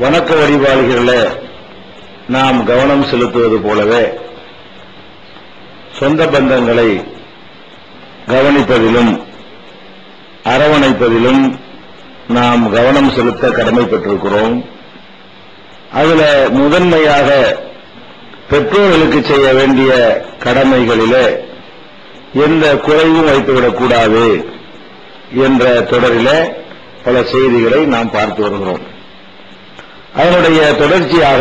வணக்க வழிபாடுகளில் நாம் கவனம் செலுத்துவது போலவே சொந்த பந்தங்களை கவனிப்பதிலும் அரவணைப்பதிலும் நாம் கவனம் செலுத்த கடமைப்பட்டிருக்கிறோம். அதில் முதன்மையாக பெற்றோர்களுக்கு செய்ய வேண்டிய கடமைகளிலே எந்த குறைவும் வைத்துவிடக்கூடாது என்ற தொடரிலே பல செய்திகளை நாம் பார்த்து வருகிறோம். அதனுடைய தொடர்ச்சியாக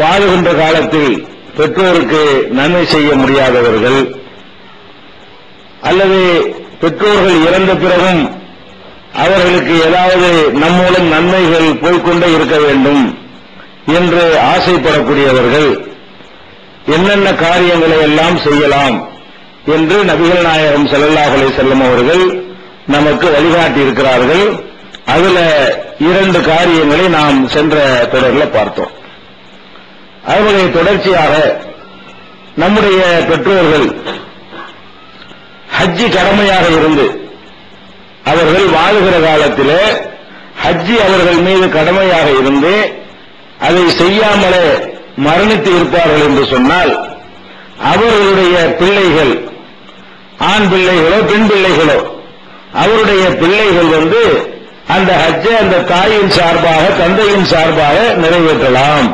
வாழுகின்ற காலத்தில் பெற்றோருக்கு நன்மை செய்ய முடியாதவர்கள் அல்லது பெற்றோர்கள் இறந்த பிறகும் அவர்களுக்கு ஏதாவது நம் மூலம் நன்மைகள் போய்கொண்டே இருக்க வேண்டும் என்று ஆசைப்படக்கூடியவர்கள் என்னென்ன காரியங்களை எல்லாம் செய்யலாம் என்று நபிகள் நாயகம் ஸல்லல்லாஹு அலைஹி வஸல்லம் அவர்கள் நமக்கு வழிகாட்டி இருக்கிறார்கள். அதுல 2 காரியங்களை நாம் சென்ற தொடரில் பார்த்தோம். அதனுடைய தொடர்ச்சியாக நம்முடைய பெற்றோர்கள் ஹஜ்ஜி கடமையாக இருந்து அவர்கள் வாழுகிற காலத்திலே ஹஜ்ஜி அவர்கள் மீது கடமையாக இருந்து அதை செய்யாமலே மரணித்து இருப்பார்கள் என்று சொன்னால் அவர்களுடைய பிள்ளைகள் ஆண் பிள்ளைகளோ பெண் பிள்ளைகளோ அவருடைய பிள்ளைகள் அந்த ஹஜ்ஜை அந்த தாயின் சார்பாக தந்தையின் சார்பாக நிறைவேற்றலாம்,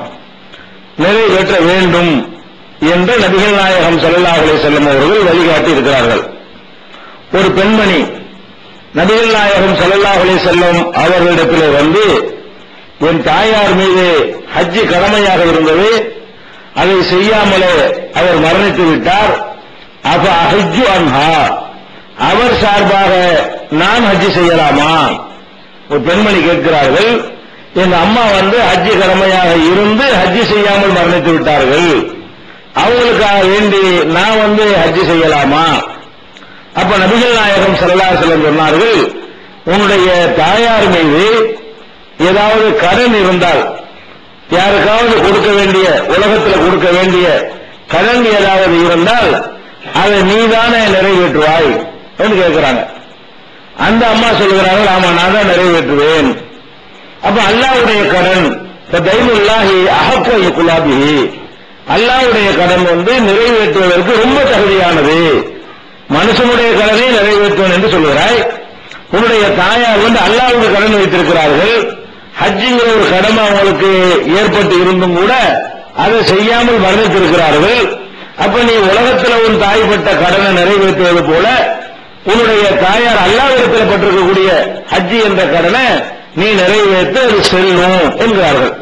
நிறைவேற்ற வேண்டும் என்று நபிகள் நாயகம் ஸல்லல்லாஹு அலைஹி வஸல்லம் அவர்கள் வழிகாட்டி இருக்கிறார்கள். ஒரு பெண்மணி நபிகள் நாயகம் ஸல்லல்லாஹு அலைஹி வஸல்லம் அவர்களிடத்திலே என் தாயார் மீது ஹஜ்ஜி கடமையாக இருந்தது, அதை செய்யாமலே அவர் மரணித்து விட்டார், அப்ப அஹஜ்ஜு அன்ஹா, அவர் சார்பாக நான் ஹஜ்ஜி செய்யலாமா? ஒரு பெண்மணி கேட்கிறார்கள், எங்க அம்மா ஹஜ்ஜி கடமையாக இருந்து ஹஜ்ஜி செய்யாமல் மரணித்து விட்டார்கள், அவங்களுக்காக வேண்டி நான் ஹஜ்ஜி செய்யலாமா? அப்ப நபிகள் நாயகம் ஸல்லல்லாஹு அலைஹி வஸல்லம் சொன்னார்கள், உன்னுடைய தாயார் மீது ஏதாவது கடன் இருந்தால், யாருக்காவது கொடுக்க வேண்டிய, உலகத்தில் கொடுக்க வேண்டிய கடன் ஏதாவது இருந்தால் அதை நீதானே நிறைவேற்றுவாய் என்று கேட்கிறாங்க. அந்த அம்மா சொல்கிறார்கள், ஆமா நான் தான் நிறைவேற்றுவேன். அப்ப அல்லாஹ்வுடைய கடன் தைனுல்லாஹி அஹக்க யகுலாபிஹி, அல்லாஹ்வுடைய கடன் நிறைவேற்றுவதற்கு ரொம்ப தகுதியானது, மனுஷனுடைய கடனை நிறைவேற்றுவேன் என்று சொல்கிறாய். உன்னுடைய தாயார் அல்லாஹ்வுடைய கடன் வைத்திருக்கிறார்கள், ஹஜ்ஜிங்கிற ஒரு கடமை அவங்களுக்கு ஏற்பட்டு இருந்தும் கூட அதை செய்யாமல் மரணித்திருக்கிறார்கள். அப்ப நீ உலகத்தில் உன் தாய்ப்பட்ட கடனை நிறைவேற்றுவது போல உன்னுடைய தாயார் அல்லாஹ்விடத்தில் பட்டிருக்கக்கூடிய ஹஜ்ஜி என்ற கடனை நீ நிறைவேற்ற அது செல்லும் என்கிறார்கள்.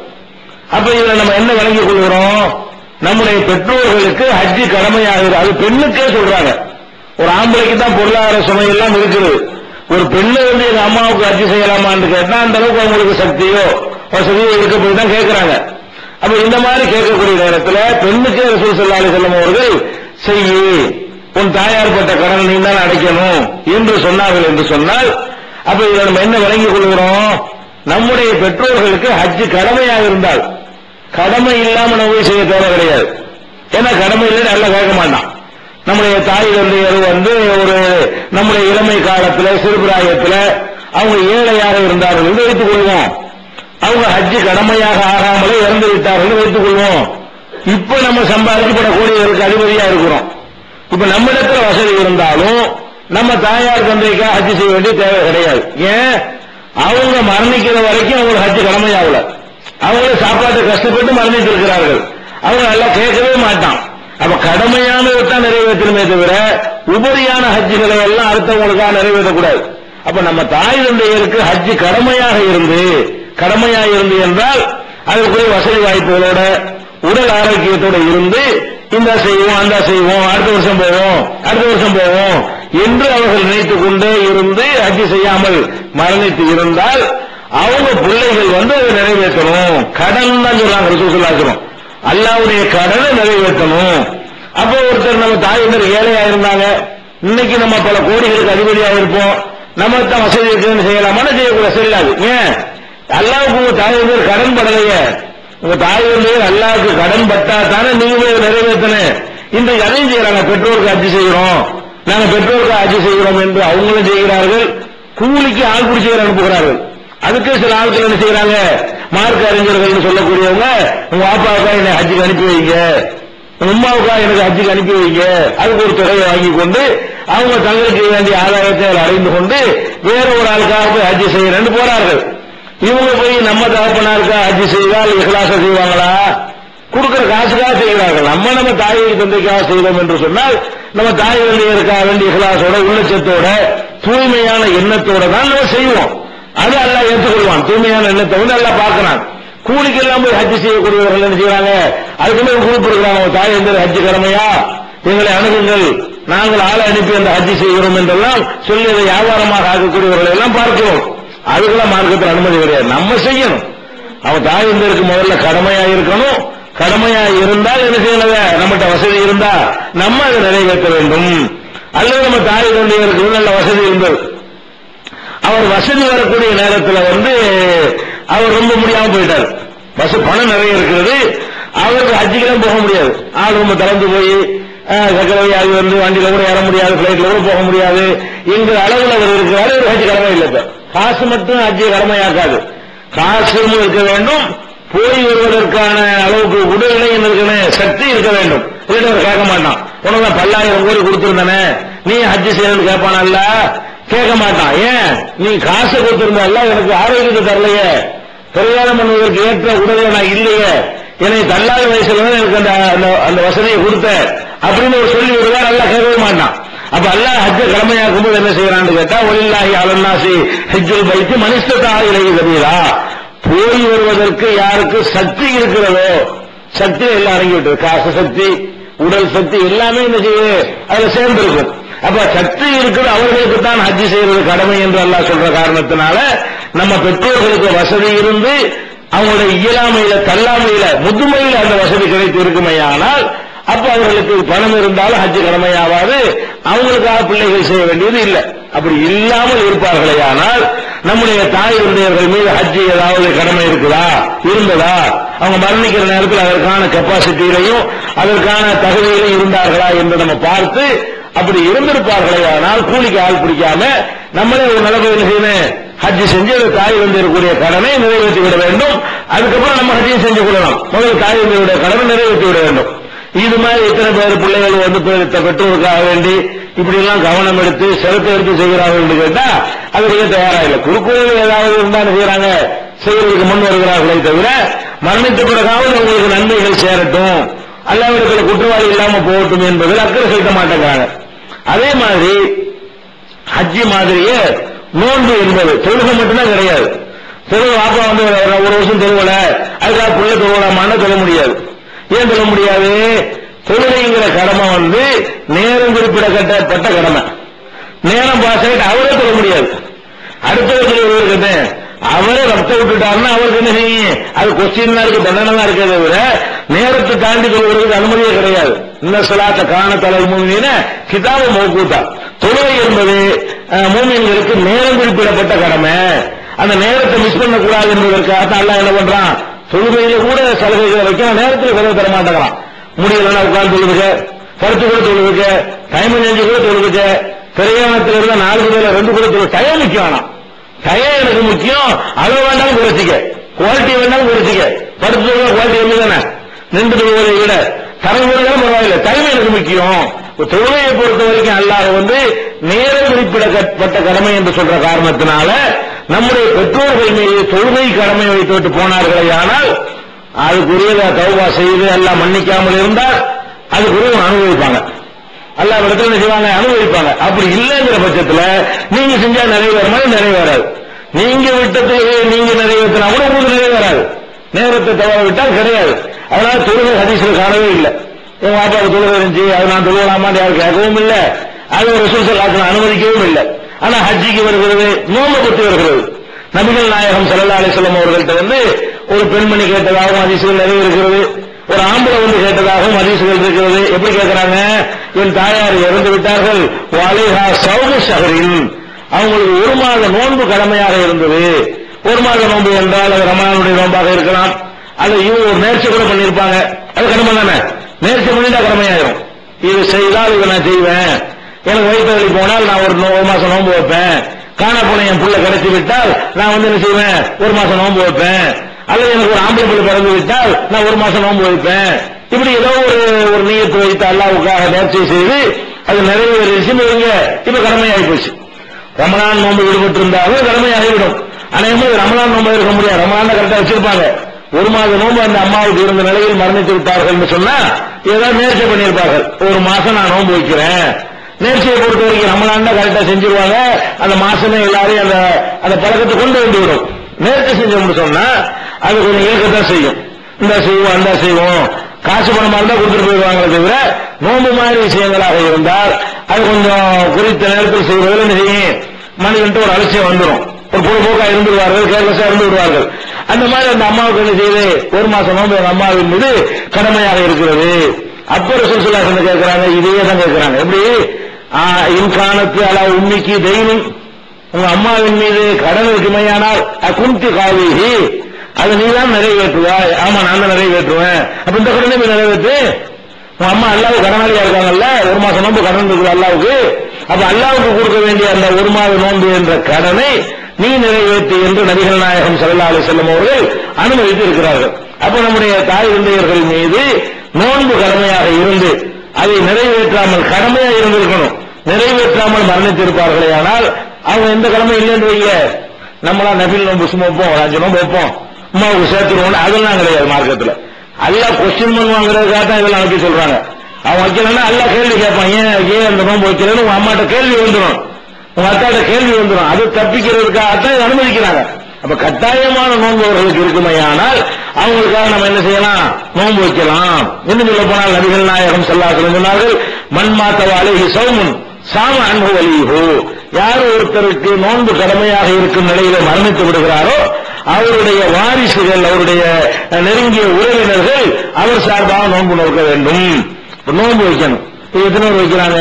அப்ப இதுல நம்ம என்ன விளங்கிக் கொள்கிறோம்? நம்முடைய பெற்றோர்களுக்கு ஹஜ்ஜி கடமையாகிறது. அது பெண்ணுக்கே சொல்றாங்க. ஒரு ஆம்பளைக்கு தான் பொருளாதார சுமை எல்லாம் இருக்குது. ஒரு பெண்ணு எங்க அம்மாவுக்கு ஹஜ்ஜி செய்யலாமான்னு கேட்டா அந்த அளவுக்கு அவங்களுக்கு சக்தியோ வசதியோ இருக்க போய் தான் கேட்கிறாங்க. அப்ப இந்த மாதிரி கேட்கக்கூடிய நேரத்தில் பெண்ணுக்கே ரசூல் ஸல்லல்லாஹு அலைஹி வஸல்லம் அவர்கள் செய்யு, உன் தாயார் பட்ட கடன் நீ தான் அடைக்கணும் என்று சொன்னார்கள் என்று சொன்னால், அப்ப இதை நம்ம என்ன விளங்கிக் கொள்கிறோம்? நம்முடைய பெற்றோர்களுக்கு ஹஜ்ஜி கடமையாக இருந்தால் கடமை இல்லாம நம்ம செய்ய தேவை கிடையாது. ஏன்னா கடமை இல்லை நல்லா கேட்க மாட்டான். நம்முடைய தாய் தந்தையர் ஒரு நம்முடைய இளமை காலத்தில் சிறுபிராயத்தில் அவங்க ஏழையாக இருந்தார்கள் என்று வைத்துக் கொள்வோம். அவங்க ஹஜ்ஜி கடமையாக ஆகாமலே இறந்து விட்டார்கள் வைத்துக் கொள்வோம். இப்ப நம்ம சம்பாதிக்கப்படக்கூடியவர்களுக்கு அதிபதியா இருக்கிறோம். இப்ப நம்மிடத்துல வசதி இருந்தாலும் நம்ம தாயார் தந்தைக்காக ஹஜ்ஜி செய்ய வேண்டிய தேவை கிடையாது. ஏன்? அவங்க மரணிக்கிற வரைக்கும் அவங்களுக்கு ஹஜ்ஜி கடமையாகல, அவங்களே சாப்பாட்டு கஷ்டப்பட்டு மரணித்து இருக்கிறார்கள், அவங்க நல்லா கேட்கவே மாட்டான். அப்ப கடமையானதை தான் நிறைவேற்றணுமே தவிர உபரியான ஹஜ்ஜிகளை எல்லாம் அடுத்தவங்களுக்காக நிறைவேற்றக்கூடாது. அப்ப நம்ம தாய் தந்தையருக்கு ஹஜ்ஜி கடமையாக இருந்து என்றால் அதற்குரிய வசதி வாய்ப்புகளோட உடல் ஆரோக்கியத்தோட இருந்து இந்த செய்வோம் அந்த செய்வோம் அடுத்த வருஷம் போவோம் என்று அவர்கள் நினைத்துக் கொண்டே இருந்து ஹஜ்ஜி செய்யாமல் மரணித்து இருந்தால் அவங்க பிள்ளைகள் அதை நிறைவேற்றணும். கடன் தான் சொல்றாங்க ரசூல் ஸல்லல்லாஹு அலைஹி வஸல்லம், அல்லாஹ்வுடைய கடனை நிறைவேற்றணும். அப்ப ஒருத்தர் நம்ம தாயினர் ஏழையா இருந்தாங்க, இன்னைக்கு நம்ம பல கோடிகளுக்கு அதிபதியாக இருப்போம், நம்ம தான் வசதி இருக்குன்னு செய்யலாமா? செய்யக்கூட செல்லாது. ஏன்? அல்லாஹ்வுக்கு உங்க தாயினர் கடன் படலையே. உங்க தாயினர் அல்லாஹ்வுக்கு கடன் பட்டா தானே நீங்க நிறைவேற்றணும். இன்றைக்கு அதையும் செய்யறாங்க. பெற்றோருக்கு ஹஜ்ஜி செய்கிறோம், நாங்க பெற்றோருக்கு ஹஜ்ஜி செய்கிறோம் என்று அவங்களும் செய்கிறார்கள். கூலிக்கு ஆள் பிடிச்சி அனுப்புகிறார்கள். அதுக்கு சில ஆட்கள் என்ன செய்யறாங்க, மார்க்க அறிஞர்கள் சொல்லக்கூடியவங்க, உங்க அப்பாவுக்கா என்னை ஹஜ்ஜுக்கு அனுப்பி வைங்க, உம்மாவுக்கா எனக்கு ஹஜ்ஜுக்கு அனுப்பி வைங்க, அதுக்கு ஒரு தொகையை வாங்கி கொண்டு அவங்க தங்களுக்கு வேண்டிய ஆதாயத்தை அடைந்து கொண்டு வேற ஒரு ஆளுக்காக போய் ஹஜ்ஜு செய்யறேன்னு போறார்கள். இவங்க போய் நம்ம தகப்பனாருக்கா ஹஜ்ஜு செய்தால் இஹ்லாஸ செய்வாங்களா? கொடுக்கிற காசுக்காக செய்கிறார்கள். நம்ம தாய் தந்தைக்காக செய்தோம் என்று சொன்னால் நம்ம தாய் தந்தையருக்காக வேண்டிய இஹ்லாஸோட உள்ளச்சத்தோட தூய்மையான எண்ணத்தோட தான் நம்ம செய்வோம். அது அல்லாஹ் ஏற்றுக்கொள்வான். தூய்மையான எண்ணத்தை வந்து அல்லாஹ் பார்க்கிறான். கூலிக்கெல்லாம் போய் ஹஜ்ஜு செய்யக்கூடியவர்கள் என்ன செய்யறாங்க, அதுக்குமே குறிப்பு இருக்கிறாங்க, தாய் தந்தை ஹஜ்ஜு கடமையா, எங்களை அணுகுங்கள், நாங்கள் ஆளை அனுப்பி அந்த ஹஜ்ஜு செய்கிறோம் என்றெல்லாம் சொல்லி அதை வியாபாரமாக ஆக்கக்கூடியவர்கள் எல்லாம் பார்க்கிறோம். அதுக்கெல்லாம் மார்க்கத்தில் அனுமதி கிடையாது. நம்ம செய்யணும். அவன் தாய் தந்தைக்கு முதல்ல கடமையா இருக்கணும். கடமையா இருந்தால் என்ன செய்யல, நம்மகிட்ட வசதி இருந்தா நம்ம அதை நிறைவேற்ற வேண்டும். அல்லது நம்ம தாய் தந்தையருக்கு நல்ல வசதி இருந்தது, அவர் வசதி வரக்கூடிய நேரத்தில் வந்து அவர் ரொம்ப முடியாம போயிட்டார், பணம் நிறைய இருக்கிறது, அவருக்கு ஹஜ்ஜுக்கெல்லாம் போக முடியாது, ஆள் ரொம்ப தளர்ந்து போய் சக்கரவியாதி வந்து வண்டியில கூட ஏற முடியாது, பிளைட்ல கூட போக முடியாது என்கிற அளவில் அவர் இருக்கிறாரு. ஒரு ஹஜ்ஜு கடமை இல்லை. காசு மட்டும் ஹஜ்ஜை கடமையாக்காது, காசும் இருக்க வேண்டும், போய் வருவதற்கான அளவுக்கு உடல்நிலை இருக்கணும், சக்தி இருக்க வேண்டும். இதை அவர் கேட்க மாட்டான். உனக்கு 10,000 கோடி கொடுத்திருந்தானே நீ ஹஜ்ஜு செய்யணும்னு கேட்பானல்ல, கேட்க மாட்டான். ஏன், நீ காசு கொடுத்திருந்தல்ல, எனக்கு ஆரோக்கியத்தை தரலையே, பிரயாணம் பண்ணுவதற்கு ஏற்ற உடலை நான் இல்லையே, எனக்கு தள்ளாத வயசுல எனக்கு அந்த வசதியை கொடுத்த அப்படின்னு ஒரு சொல்லி விடுவார். அல்லாஹ் கேட்கவே மாட்டான். அப்ப அல்லாஹ் ஹஜ்ஜை கடமையாக்கும் போது என்ன செய்யறான்னு கேட்டா, ஒலில்லாஹி அலன்னாசி ஹஜ்ஜுல் பைத்தி மன் இஸ்ததா இலைஹி சபீலா, போய் வருவதற்கு யாருக்கு சக்தி இருக்கிறதோ, சக்தி எல்லாம் அடங்கி விட்டது, காசு சக்தி, உடல் சக்தி எல்லாமே என்ன செய்யுது, அதுல சேர்ந்திருக்கும். அப்ப சக்தி இருக்கிற அவர்களுக்கு தான் ஹஜ்ஜு செய்வது கடமை என்று அல்லாஹ் சொல்ற காரணத்தினால நம்ம பெற்றோர்களுக்கு வசதி இருந்து அவங்களுடைய இயலாமையில தள்ளாமையில முதுமையில அந்த வசதி கிடைத்து இருக்குமையானால் அப்ப அவர்களுக்கு பணம் இருந்தாலும் ஹஜ்ஜு கடமையாவாது, அவங்களுக்காக பிள்ளைகள் செய்ய வேண்டியது இல்லை. அப்படி இல்லாமல் இருப்பார்களே ஆனால் நம்முடைய தாய் தந்தையர்கள் மீது ஹஜ்ஜு ஏதாவது கடமை இருக்குதா, இருந்ததா, அவங்க மரணிக்கிற நேரத்தில் அதற்கான கெப்பாசிட்டியிலையும் அதற்கான தகுதியிலையும் இருந்தார்களா என்று நம்ம பார்த்து அப்படி இருந்திருப்பார்களே ஆனால் கூலிக்கு ஆள் பிடிக்காம நம்மளே ஒரு நிலைமையில் செய்யணும், ஹஜ்ஜு செஞ்சு தாய் தந்தையருக்குரிய கடனை நிறைவேற்றி விட வேண்டும். அதுக்கப்புறம் நம்ம ஹஜ்ஜையும் செஞ்சு கொள்ளலாம். முதல் தாய் தந்தையுடைய கடனை நிறைவேற்றி விட வேண்டும். இது மாதிரி எத்தனை பேர் பிள்ளைகள் வந்து பெற்றோருக்காக வேண்டி இப்படி எல்லாம் கவனம் எடுத்து சிரத்தை எடுத்து செய்கிறார்கள் என்று கேட்டா அதுக்கு தயாரா இல்லை. குறுக்கோவில் ஏதாவது இருந்தாலும் செய்யறாங்க, செய்வதற்கு முன் வருகிறார்களே தவிர மரணித்த பிறகாவது அவங்களுக்கு நன்மைகள் சேரட்டும், அல்லாவிடத்தில் குற்றவாளி இல்லாம போகட்டும் என்பதில் அக்கறை செலுத்த மாட்டேங்கிறாங்க. அதே மாதிரி ஹஜ்ஜி மாதிரியே நோன்பு என்பது தொழுகை மட்டும்தான் கிடையாது. தொழுகை வாப்பா வந்து ஒரு வருஷம் தொழுவல, அதுக்காக பிள்ளை தொழுவலாமான்னு சொல்ல முடியாது. ஏன் சொல்ல முடியாது? தொழுகைங்கிற கடமை வந்து நேரம் குறிப்பிடப்பட்ட கடமை. நேரம் பாஸ் ஆகிட்டு அவரே சொல்ல முடியாது. அடுத்தவர்களுக்கு அவரே ரத்த விட்டுட்டாருன்னா அவருக்கு என்ன செய்யும், அது கொஸ்டின் தான் இருக்கு, தண்டனை தான் இருக்கிறத விட நேரத்தை தாண்டி சொல்வதற்கு அனுமதியே கிடையாது. இந்த சலாத்த காண தலல் மூமின கிதாப மௌகூத்தா, தொழுகை என்பது மூமின்களுக்கு நேரம் குறிப்பிடப்பட்ட கடமை. அந்த நேரத்தை மிஸ் பண்ணக்கூடாது என்பதற்காக அல்லாஹ் என்ன பண்றான், தொழுகையில கூட சலுகைகளை வைக்க நேரத்தில் கதவை தர மாட்டேங்கிறான். முடியலன்னா உட்கார்ந்து தொழுதுக்க, படுத்து கூட தொழுதுக்க, டைம் செஞ்சு கூட தொழுதுக்க, பிரயாணத்தில் இருந்தா 4 முதல்ல 2 கூட தொழு. டயம் முக்கியம் வேணாம், டயம் எனக்கு முக்கியம். அளவு வேண்டாலும் குறைச்சிக்க, குவாலிட்டி வேண்டாலும் குறைச்சிக்க. படுத்து தொழுக குவாலிட்டி கம்மி தானே, நின்று தொழுவதை விட தரம் கொடுத்தாலும் பரவாயில்லை, டைம் எனக்கு முக்கியம். தொழுகையை பொறுத்த வரைக்கும் அல்லாஹ் வந்து நேரம் குறிப்பிடப்பட்ட கடமை என்று சொல்ற காரணத்தினால நம்முடைய பெற்றோர்கள் மீது தொழுகை கடமை வைத்துவிட்டு போனார்களே ஆனால் அதுக்குரியதை தௌபா செய்து எல்லாம் மன்னிக்காமல் இருந்தால் அதுக்குரிய அனுபவிப்பாங்க. அல்லாஹ் இடத்துல என்ன செய்வாங்க, அனுபவிப்பாங்க. அப்படி இல்லைங்கிற பட்சத்துல நீங்க செஞ்சா நிறைவேற நிறைவேறாது. நீங்க விட்டது நீங்க நிறைவேற்றினா கூட உங்களுக்கு நிறைவேறாது. நேரத்தை தவற விட்டால் கிடையாது. அதனால தொழுகை ஹதீஸ்ல காணவே இல்லை. என் வாப்பாவுக்கு தொழுகை இருந்துச்சு, அது நான் தொழுகலாமான்னு யாரும் கேட்கவும் இல்லை, அது ஒரு ரசூல் ஸல்லல்லாஹு அனுமதிக்கவும் இல்லை. ஆனா ஹஜ்ஜிக்கு வருகிறது, நோன்பு பற்றி வருகிறது. நபிகள் நாயகம் ஸல்லல்லாஹு அலைஹி வஸல்லம் அவர்கள்ட்ட வந்து ஒரு பெண்மணி கேட்டதாகவும் ஹதீஸ்கள் நிறைய இருக்கிறது, ஒரு ஆம்பளை வந்து கேட்டதாகவும் ஹதீஸ்கள் இருக்கிறது. எப்படி கேட்கிறாங்க, என் தாயார் இறந்து விட்டார்கள், வலைஹா சௌமு ஷஹரின், அவங்களுக்கு 1 மாத நோன்பு கடமையாக இருந்தது. 1 மாத நோன்பு என்றால் அது ரமலானுடைய நோன்பாக இருக்கலாம், அது இவங்க ஒரு நேர்ச்சி கூட பண்ணியிருப்பாங்க, அது கடமை தானே, நேர்ச்சி பண்ணிட்டா கடமையாயிரும். இது செய்தால் இதை நான் செய்வேன், எனக்கு வயிற்று வலி போனால் நான் ஒரு 1 மாசம் நோன்பு வைப்பேன், காண போன என் புள்ள கிடைச்சி விட்டால் நான் வந்து என்ன செய்வேன், ஒரு மாசம் நோன்பு வைப்பேன். அல்லது எனக்கு ஒரு ஆம்பளை பிள்ளை பிறந்து விட்டால் நான் ஒரு மாசம் நோன்பு வைப்பேன். இப்படி ஏதோ ஒரு நீயத்து வைத்து அல்லாஹ்வுக்காக நேர்ச்சை செய்து அது நிறைவேறிச்சுன்னு வைங்க, இப்ப கடமையாகி போச்சு. ரமலான் நோன்பு விடுபட்டு இருந்தாலும் கடமையாகிவிடும். அநேகமா ரமலான் நோன்பு இருக்க முடியாது, ரமலான் கரெக்டா வச்சிருப்பாங்க. ஒரு மாத நோன்பு அந்த அம்மாவுக்கு இருந்த நிலையில் மரணித்து விட்டார்கள் சொன்னா ஏதாவது நேர்ச்சை பண்ணியிருப்பார்கள். ஒரு மாசம் நான் நோன்பு வைக்கிறேன், நேர்ச்சியை பொறுத்த வரைக்கும் ரமலான் தான் கரெக்டா செஞ்சிருவாங்க. அந்த மாசமே எல்லாரையும் அந்த பழக்கத்தை கொண்டு வந்துவிடும். நேர்ச்சி செஞ்சோம்னு சொன்னா அது கொஞ்சம் ஏற்கத்தான் செய்யும். இந்த செய்வோம் அந்த செய்வோம், காசு பணமா இருந்தா கொடுத்துட்டு போயிடுவாங்களே தவிர நோன்பு மாதிரி விஷயங்களாக இருந்தால் அது கொஞ்சம் குறித்த நேரத்தில் செய்வதில் என்ன செய்யும், மனிதன்ட்டு ஒரு அலட்சியம் வந்துடும். ஒரு பொழுதுபோக்கா இருந்து விடுவார்கள், கேர்லெஸ்ஸா இருந்து விடுவார்கள். அந்த மாதிரி அந்த அம்மாவுக்கு என்ன செய்யுது, ஒரு மாசம் நோன்பு எங்க அம்மாவின் மீது கடமையாக இருக்கிறது. அப்ப ரசூல் ஸல்லல்லாஹு அலைஹி வஸல்லம் கேட்கிறாங்க, இதையே தான் கேட்கிறாங்க. எப்படி இன்கானத்து அலா உம்மிக்கு தெய்வம், உங்க அம்மாவின் மீது கடன் இருக்குமையானால் அகுந்தி காவிஹி, அது நீதான் நிறைவேற்றுவாய். ஆமா நான் தான் நிறைவேற்றுவேன். அப்ப இந்த கடனை நிறைவேற்று. உங்க அம்மா அல்லாஹ்வுக்கு கடனாளியா இருக்காங்கல்ல, ஒரு மாசம் நோன்பு கடன் இருக்குது அல்லாஹ்வுக்கு. அப்ப அல்லாஹ்வுக்கு கொடுக்க வேண்டிய அந்த ஒரு மாத நோன்பு என்ற கடனை நீ நிறைவேற்று என்று நபிகள் நாயகம் ஸல்லல்லாஹு அலைஹி வஸல்லம் அவர்கள் அனுமதித்து இருக்கிறார்கள். அப்ப நம்முடைய தாய் தந்தையர்கள் மீது நோன்பு கடமையாக இருந்து அதை நிறைவேற்றாமல் கடமையாக இருந்திருக்கணும், நிறைவேற்றாமல் மரணித்திருப்பார்களே ஆனால் அவங்க எந்த கடமை இல்லைன்னு வைங்க, நம்மளா நபில் நோன்பு சும்மா வைப்போம், ஒரு 5 நோன்பு வைப்போம், அம்மாவுக்கு சேர்த்துருவோம், அதெல்லாம் கிடையாது. மார்க்கத்தில் அல்லாஹ் கொஸ்டின் பண்ணுவாங்கிறதுக்காக தான் இதெல்லாம் வைக்க சொல்றாங்க. அவன் வைக்கலன்னா அல்லாஹ் கேள்வி கேட்பான், ஏன் அந்த நோன்பு வைக்கலன்னு உங்க அம்மாட்ட கேள்வி வந்துடும், உங்க அத்தாட்ட கேள்வி வந்துடும். அது தப்பிக்கிறதுக்காகத்தான் இதை அனுமதிக்கிறாங்க. அப்ப கட்டாயமான நோன்பு அவர்களுக்கு இருக்குமையானால் அவங்களுக்காக நம்ம என்ன செய்யலாம், நோன்பு வைக்கலாம். இன்னும் சொல்ல போனால் நபிகள் நாயகம் ஸல்லல்லாஹு அலைஹி வஸல்லம் சொன்னார்கள், மன் மாத்தவ அலைஹி ஸௌமுன் சாம அன்ஹு வலிஹு, யார் ஒருத்தருக்கு நோன்பு கடமையாக இருக்கும் நிலையில மரணித்து விடுகிறாரோ அவருடைய வாரிசுகள், அவருடைய நெருங்கிய உறவினர்கள் அவர் சார்பாக நோன்பு நோக்க வேண்டும். நோன்பு வைக்கணும். எத்தனை பேர் வைக்கிறாங்க,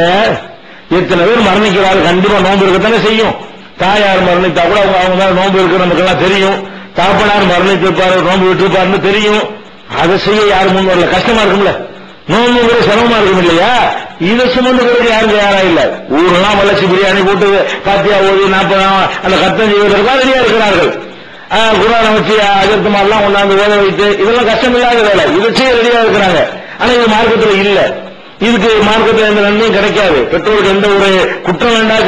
எத்தனை பேர் மரணிக்கிறார்கள், கண்டிப்பா நோன்பு இருக்கத்தானே செய்யும். தாயார் மரணித்தா கூட அவங்க மேல நோன்பு இருக்கு நமக்கு எல்லாம் தெரியும். தாப்பனார் மரணித்திருப்பாரு, நோன்பு விட்டுருப்பாருன்னு தெரியும். அதை செய்ய யாரும் முன் வரல, கஷ்டமா இருக்கும்ல, நோன்புங்கிற சிரமமா இருக்கும் இல்லையா. இதை சுமந்துக்கிறதுக்கு யாரும் தயாரா இல்ல. ஊரெல்லாம் வளர்ச்சி பிரியாணி போட்டு பாத்தியா ஓதி 40 அந்த கத்தம் செய்வதற்காக ரெடியா இருக்கிறார்கள். குரானை வச்சு அஜர்த்துமாரெல்லாம் கொண்டாந்து ஓத வைத்து இதெல்லாம் கஷ்டம் இல்லாத வேலை, இதை செய்ய ரெடியா இருக்கிறாங்க. ஆனா இது மார்க்கத்தில் இல்ல, இதுக்கு மார்க்கத்தில் எந்த நன்மையும் கிடைக்காது. பெற்றோருக்கு எந்த ஒரு குற்றம் வேண்டாம்